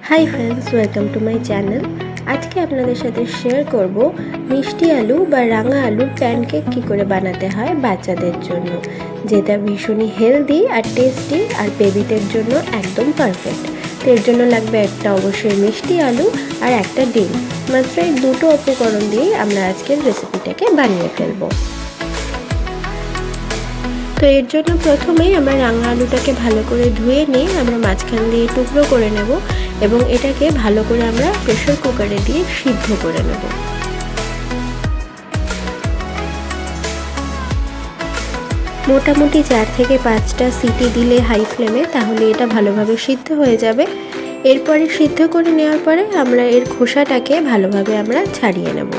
Hi friends, welcome to my channel. আজকে আপনাদের সাথে শেয়ার করব মিষ্টি আলু বা রাঙা আলুর প্যানকেক কী করে বানাতে হয় বাচ্চাদের জন্য, যেটা ভীষণই হেলদি আর টেস্টি আর বেবিদের জন্য একদম পারফেক্ট। তো এর জন্য লাগবে একটা অবশ্যই মিষ্টি আলু আর একটা ডিম। মাত্র এই দুটো উপকরণ দিয়েই আমরা আজকের রেসিপিটাকে বানিয়ে ফেলবো। তো এর জন্য প্রথমেই আমরা রাঙা আলুটাকে ভালো করে ধুয়ে নিয়ে আমরা মাঝখান দিয়ে টুকরো করে নেব এবং এটাকে ভালো করে আমরা প্রেসার কুকারে দিয়ে সিদ্ধ করে নেব। মোটামুটি 4 থেকে 5টা সিটি দিলে হাই ফ্লেমে, তাহলে এটা ভালোভাবে সিদ্ধ হয়ে যাবে। এরপরে সিদ্ধ করে নেওয়ার পরে আমরা এর খোসাটাকে ভালোভাবে আমরা ছাড়িয়ে নেব।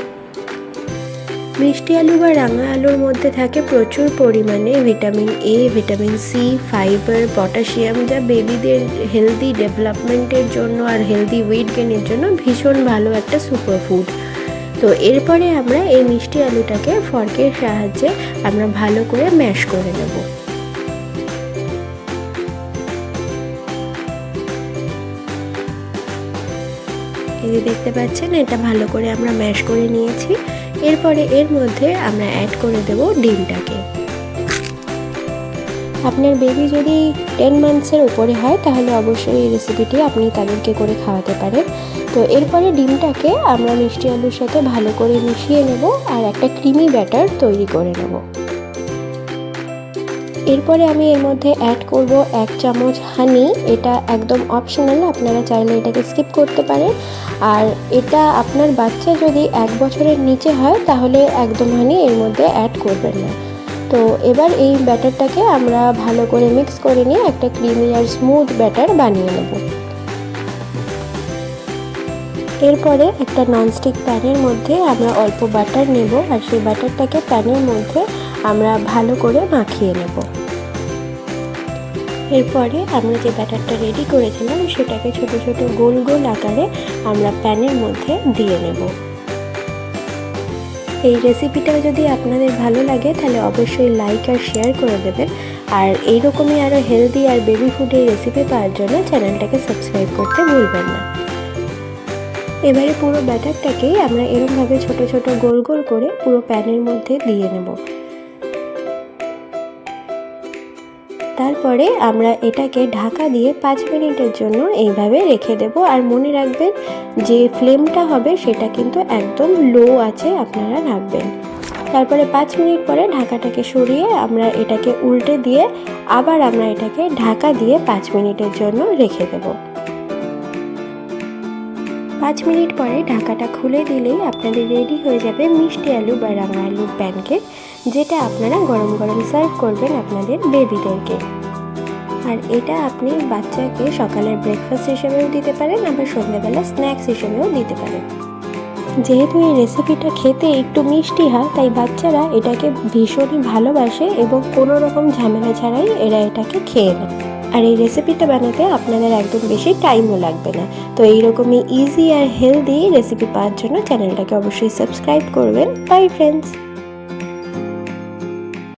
মিষ্টি আলু বা রাঙা আলুর মধ্যে থাকে প্রচুর পরিমাণে vitamin A, vitamin C, fibre, potassium, যা বেবিদের হেলদি ডেভেলপমেন্টের জন্য আর হেলদি ওয়েট গেনের জন্য ভীষণ ভালো একটা সুপারফুড। তো এরপরে আমরা এই মিষ্টি আলুটাকে ফর্কের সাহায্যে আমরা ভালো করে ম্যাশ করে নেব। এই দেখতে পাচ্ছেন, এটা ভালো করে আমরা ম্যাশ করে নিয়েছি। এরপরে এর মধ্যে আমরা অ্যাড করে দেব ডিমটাকে। আপনার বেবি যদি 10 মান্থসের উপরে হয় তাহলে অবশ্যই এই রেসিপিটি আপনি তাদেরকে করে খাওয়াতে পারেন। তো এরপরে ডিমটাকে আমরা মিষ্টি আলুর সাথে ভালো করে মিশিয়ে নেব আর একটা ক্রিমি ব্যাটার তৈরি করে নেব। এরপরে আমি এর মধ্যে অ্যাড করব 1 চামচ হানি। এটা একদম অপশনাল, আপনারা চাইলে এটাকে স্কিপ করতে পারেন। আর এটা আপনার বাচ্চা যদি 1 বছরের নিচে হয় তাহলে একদম হানি এর মধ্যে অ্যাড করবেন না। তো এবার এই ব্যাটারটাকে আমরা ভালো করে মিক্স করে নিয়ে একটা ক্রিমি আর স্মুথ ব্যাটার বানিয়ে নেব। এরপরে একটা ননস্টিক প্যানের মধ্যে আমরা অল্প বাটার নেব আর সেই বাটারটাকে প্যানের মধ্যে আমরা ভালো করে মাখিয়ে নেব। এরপরে আমরা যে ব্যাটারটা রেডি করেছিলাম সেটাকে ছোট ছোট গোল গোল আকারে আমরা প্যানের মধ্যে দিয়ে নেব। এই রেসিপিটা যদি আপনাদের ভালো লাগে তাহলে অবশ্যই লাইক আর শেয়ার করে দেবেন। আর এইরকমই আরও হেলদি আর বেবি ফুডের রেসিপি পাওয়ার জন্য চ্যানেলটাকে সাবস্ক্রাইব করতে ভুলবেন না। এবারে পুরো ব্যাটারটাকেই আমরা এরকমভাবে ছোট ছোট গোল গোল করে পুরো প্যানের মধ্যে দিয়ে নেব। তারপরে আমরা এটাকে ঢাকা দিয়ে 5 মিনিটের জন্য এইভাবে রেখে দেব। আর মনে রাখবেন যে ফ্লেমটা হবে সেটা কিন্তু একদম লো আছে আপনারা রাখবেন। তারপরে 5 মিনিট পরে ঢাকাটাকে সরিয়ে আমরা এটাকে উল্টে দিয়ে আবার আমরা এটাকে ঢাকা দিয়ে 5 মিনিটের জন্য রেখে দেব। 5 মিনিট পরে ঢাকাটা খুলে দিলেই আপনাদের রেডি হয়ে যাবে মিষ্টি আলু বা রাঙা আলুর প্যানকেক, যেটা আপনারা গরম গরম সার্ভ করবেন আপনাদের বেবিদেরকে। আর এটা আপনি বাচ্চাকে সকালের ব্রেকফাস্ট হিসেবেও দিতে পারেন, আবার সন্ধ্যাবেলা স্ন্যাক্স হিসেবেও দিতে পারেন। যেহেতু এই রেসিপিটা খেতে একটু মিষ্টি হয় তাই বাচ্চারা এটাকে ভীষণই ভালোবাসে এবং কোনো রকম ঝামেলা ছাড়াই এরা এটাকে খেয়ে নেয়। আর এই রেসিপিটা বানাতে আপনাদের একদম বেশি টাইমও লাগবে না। তো এইরকমই ইজি আর হেলদি রেসিপি পাওয়ার জন্য চ্যানেলটাকে অবশ্যই সাবস্ক্রাইব করবেন। By friends.